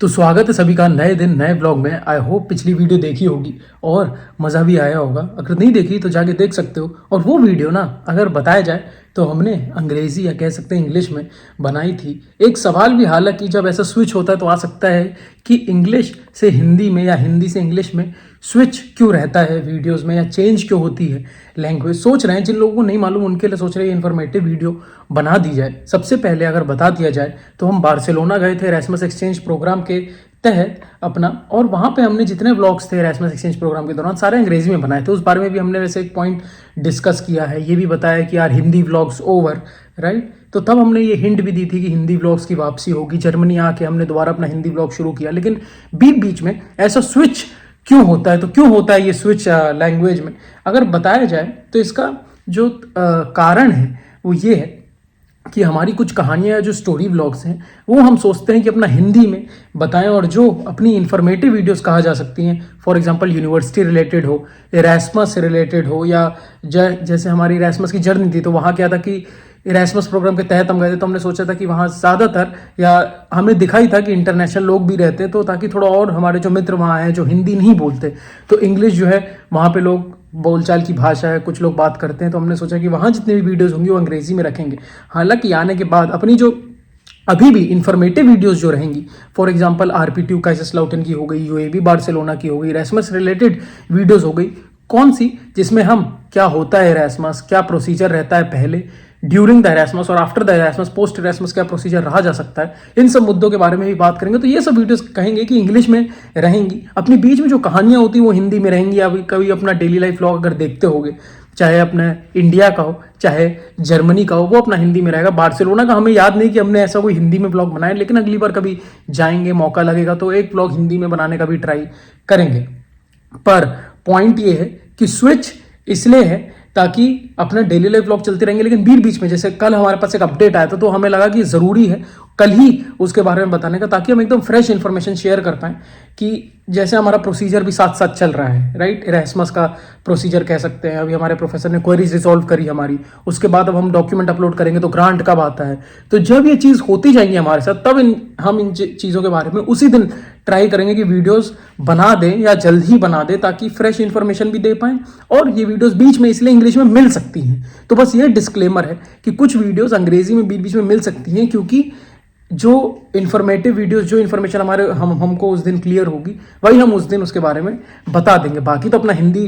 तो स्वागत है सभी का नए दिन नए ब्लॉग में। आई होप पिछली वीडियो देखी होगी और मज़ा भी आया होगा। अगर नहीं देखी तो जाके देख सकते हो। और वो वीडियो ना अगर बताया जाए तो हमने अंग्रेज़ी या कह सकते हैं इंग्लिश में बनाई थी। एक सवाल भी हालांकि जब ऐसा स्विच होता है तो आ सकता है कि इंग्लिश से हिंदी में या हिंदी से इंग्लिश में स्विच क्यों रहता है वीडियोस में, या चेंज क्यों होती है लैंग्वेज। सोच रहे हैं, जिन लोगों को नहीं मालूम उनके लिए सोच रहे हैं इन्फॉर्मेटिव वीडियो बना दी जाए। सबसे पहले अगर बता दिया जाए तो हम बार्सिलोना गए थे एरास्मस एक्सचेंज प्रोग्राम के तहत अपना, और वहाँ पे हमने जितने व्लॉग्स थे एरास्मस एक्सचेंज प्रोग्राम के दौरान सारे अंग्रेजी में बनाए थे। उस बारे में भी हमने वैसे एक पॉइंट डिस्कस किया है, ये भी बताया कि यार हिंदी व्लॉग्स ओवर, राइट। तो तब हमने ये हिंट भी दी थी कि हिंदी व्लॉग्स की वापसी होगी। जर्मनी आके हमने दोबारा अपना हिंदी व्लॉग शुरू किया, लेकिन बीच में ऐसा स्विच क्यों होता है। तो क्यों होता है ये स्विच लैंग्वेज में, अगर बताया जाए तो इसका जो कारण है वो ये है कि हमारी कुछ कहानियाँ जो स्टोरी व्लॉग्स हैं वो हम सोचते हैं कि अपना हिंदी में बताएं, और जो अपनी इन्फॉर्मेटिव वीडियोस कहा जा सकती हैं, फॉर एग्जांपल यूनिवर्सिटी रिलेटेड हो, इरास्मस से रिलेटेड हो, या जैसे हमारी इरास्मस की जर्नी थी तो वहाँ क्या था कि इरास्मस प्रोग्राम के तहत हम गए थे तो हमने सोचा था कि वहाँ ज़्यादातर, या हमें दिखाई था कि इंटरनेशनल लोग भी रहते हैं, तो ताकि थोड़ा और हमारे जो मित्र वहाँ हैं जो हिंदी नहीं बोलते, तो इंग्लिश जो है वहाँ पे लोग बोलचाल की भाषा है, कुछ लोग बात करते हैं, तो हमने सोचा कि वहाँ जितने भी वीडियोस होंगी वो अंग्रेजी में रखेंगे। हालांकि आने के बाद अपनी जो अभी भी इंफॉर्मेटिव वीडियोस जो रहेंगी, फॉर एग्जांपल आरपीट्यू काइजरस्लाउटन की हो गई, यूएबी बार्सिलोना की हो गई, इरास्मस रिलेटेड वीडियोस हो गई, कौन सी जिसमें हम क्या होता है इरास्मस, क्या प्रोसीजर रहता है पहले ड्यूरिंग द इरास्मस और after the Erasmus, post Erasmus क्या प्रोसीजर रहा जा सकता है, इन सब मुद्दों के बारे में भी बात करेंगे। तो ये सब वीडियोस कहेंगे कि इंग्लिश में रहेंगी, अपनी बीच में जो कहानियां होती हैं वो हिंदी में रहेंगी। या कभी अपना डेली लाइफ व्लॉग अगर देखते होगे, चाहे अपने इंडिया का हो चाहे जर्मनी का हो, वो अपना हिंदी में रहेगा। बार्सिलोना का हमें याद नहीं कि हमने ऐसा कोई हिंदी में ब्लॉग बनाया, लेकिन अगली बार कभी जाएंगे मौका लगेगा तो एक ब्लॉग हिंदी में बनाने का भी ट्राई करेंगे। पर पॉइंट ये है कि स्विच इसलिए है ताकि अपना डेली लाइफ व्लॉग चलते रहेंगे, लेकिन बीच में जैसे कल हमारे पास एक अपडेट आया था तो हमें लगा कि ज़रूरी है कल ही उसके बारे में बताने का, ताकि हम एकदम फ्रेश इन्फॉर्मेशन शेयर कर पाएँ कि जैसे हमारा प्रोसीजर भी साथ साथ चल रहा है, राइट। इरास्मस का प्रोसीजर कह सकते हैं, अभी हमारे प्रोफेसर ने क्वेरीज रिजॉल्व करी हमारी, उसके बाद अब हम डॉक्यूमेंट अपलोड करेंगे तो ग्रांट कब आता है। तो जब ये चीज़ होती जाएंगी हमारे साथ, तब हम इन चीज़ों के बारे में उसी दिन ट्राई करेंगे कि वीडियोस बना दें या जल्द ही बना दें, ताकि फ्रेश इन्फॉर्मेशन भी दे पाएँ। और ये वीडियोस बीच में इसलिए इंग्लिश में मिल सकती हैं, तो बस ये डिस्क्लेमर है कि कुछ वीडियोस अंग्रेजी में बीच में मिल सकती हैं, क्योंकि जो इन्फॉर्मेटिव वीडियोस, जो इन्फॉर्मेशन हमारे हमको उस दिन क्लियर होगी वही हम उस दिन उसके बारे में बता देंगे। बाकी तो अपना हिंदी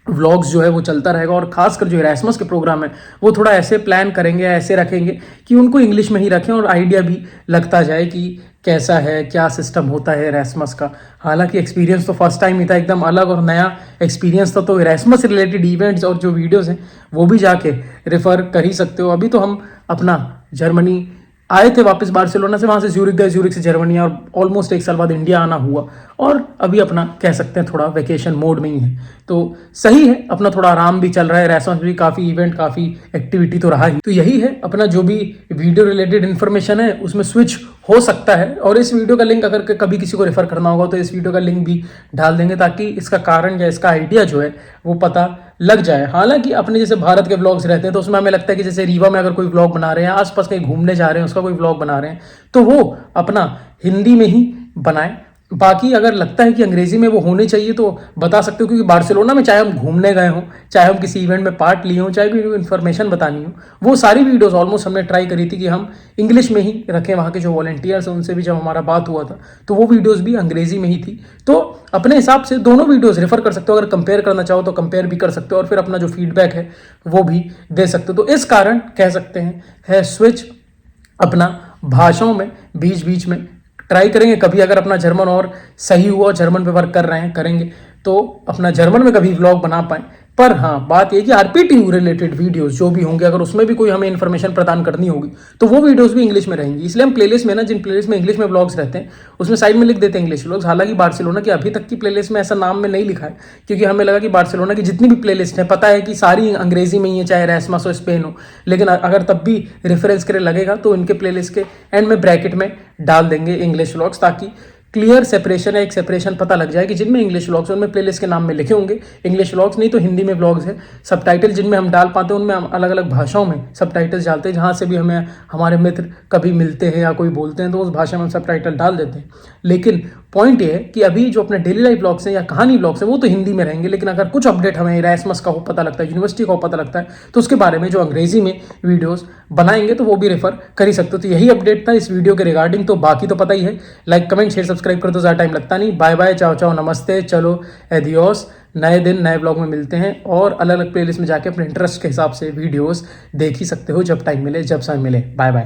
व्लॉग्स जो है वो चलता रहेगा, और खासकर जो इरास्मस के प्रोग्राम है वो थोड़ा ऐसे प्लान करेंगे, ऐसे रखेंगे कि उनको इंग्लिश में ही रखें और आइडिया भी लगता जाए कि कैसा है, क्या सिस्टम होता है इरास्मस का। हालांकि एक्सपीरियंस तो फर्स्ट टाइम ही था, एकदम अलग और नया एक्सपीरियंस था। तो इरास्मस से रिलेटेड इवेंट्स और जो वीडियोस हैं वो भी जाके रेफर कर ही सकते हो। अभी तो हम अपना जर्मनी आए थे वापस बार्सिलोना से, वहाँ से ज्यूरिक गए, ज्यूरिक से जर्मनी, और ऑलमोस्ट एक साल बाद इंडिया आना हुआ, और अभी अपना कह सकते हैं थोड़ा वेकेशन मोड में ही है। तो सही है, अपना थोड़ा आराम भी चल रहा है। इरास्मस भी काफ़ी इवेंट, काफ़ी एक्टिविटी तो रहा ही। तो यही है अपना जो भी वीडियो रिलेटेड इन्फॉर्मेशन है उसमें स्विच हो सकता है। और इस वीडियो का लिंक अगर कभी किसी को रेफर करना होगा तो इस वीडियो का लिंक भी डाल देंगे, ताकि इसका कारण या इसका आइडिया जो है वो पता लग जाए। हालांकि अपने जैसे भारत के व्लॉग्स रहते हैं तो उसमें हमें लगता है कि जैसे रीवा में अगर कोई व्लॉग बना रहे हैं, आसपास कहीं घूमने जा रहे हैं उसका कोई व्लॉग बना रहे हैं, तो वो अपना हिंदी में ही बनाएं। बाकी अगर लगता है कि अंग्रेजी में वो होने चाहिए तो बता सकते हो, क्योंकि बार्सिलोना में चाहे हम घूमने गए हों, चाहे हम किसी इवेंट में पार्ट लिए हों, चाहे कोई इन्फॉर्मेशन बतानी हो, वो सारी वीडियोस ऑलमोस्ट हमने ट्राई करी थी कि हम इंग्लिश में ही रखें। वहाँ के जो वॉलंटियर्स हैं उनसे भी जब हमारा बात हुआ था तो वो वीडियोस भी अंग्रेजी में ही थी। तो अपने हिसाब से दोनों वीडियोस रेफर कर सकते हो, अगर कंपेयर करना चाहो तो कंपेयर भी कर सकते हो, और फिर अपना जो फीडबैक है वो भी दे सकते हो। तो इस कारण कह सकते हैं है स्विच अपना भाषाओं में बीच में ट्राई करेंगे। कभी अगर अपना जर्मन और सही हुआ, जर्मन पे वर्क कर रहे हैं, करेंगे तो अपना जर्मन में कभी व्लॉग बना पाएँ। पर हाँ, बात ये कि आरपीटी रिलेटेड वीडियोस जो भी होंगे, अगर उसमें भी कोई हमें इन्फॉर्मेशन प्रदान करनी होगी तो वो वीडियोस भी इंग्लिश में रहेंगी। इसलिए हम प्लेलिस्ट में ना, जिन प्लेलिस्ट में इंग्लिश में व्लॉग्स रहते हैं उसमें साइड में लिख देते हैं इंग्लिश व्लॉग्स। हालांकि बार्सिलोना की अभी तक की प्लेलिस्ट में ऐसा नाम में नहीं लिखा है, क्योंकि हमें लगा कि बार्सिलोना की जितनी भी प्लेलिस्ट है, पता है कि सारी अंग्रेजी में ही है, चाहे इरास्मस हो, स्पेन हो, लेकिन अगर तब भी रेफरेंस के लिए लगेगा तो इनके प्लेलिस्ट के एंड में ब्रैकेट में डाल देंगे इंग्लिश व्लॉग्स, ताकि क्लियर सेपरेशन है, एक सेपरेशन पता लग जाए कि जिनमें इंग्लिश व्लॉग्स उनमें प्लेलिस्ट के नाम में लिखे होंगे इंग्लिश व्लॉग्स, नहीं तो हिंदी में व्लॉग्स है। सबटाइटल जिनमें हम डाल पाते हैं उनमें हम अलग अलग भाषाओं में सबटाइटल्स डालते हैं, जहाँ से भी हमें हमारे मित्र कभी मिलते हैं या कोई बोलते हैं तो उस भाषा में हम सबटाइटल डाल देते हैं। लेकिन पॉइंट ये है कि अभी जो अपने डेली लाइफ व्लॉग्स हैं या कहानी व्लॉग्स हैं वो तो हिंदी में रहेंगे, लेकिन अगर कुछ अपडेट हमें इरास्मस का हो पता लगता है, यूनिवर्सिटी का हो पता लगता है, तो उसके बारे में जो अंग्रेजी में वीडियोस बनाएंगे तो वो भी रेफर कर ही सकते हो। तो यही अपडेट था इस वीडियो के रिगार्डिंग। तो बाकी तो पता ही है, लाइक कमेंट शेयर सब्सक्राइब कर दो, ज़्यादा टाइम लगता नहीं। बाय बाय, चाओ चाओ, नमस्ते, चलो एडियोस। नए दिन नए ब्लॉग में मिलते हैं और अलग अलग प्लेलिस्ट में जाके अपने इंटरेस्ट के हिसाब से वीडियोस देख ही सकते हो जब टाइम मिले, जब समय मिले। Bye bye.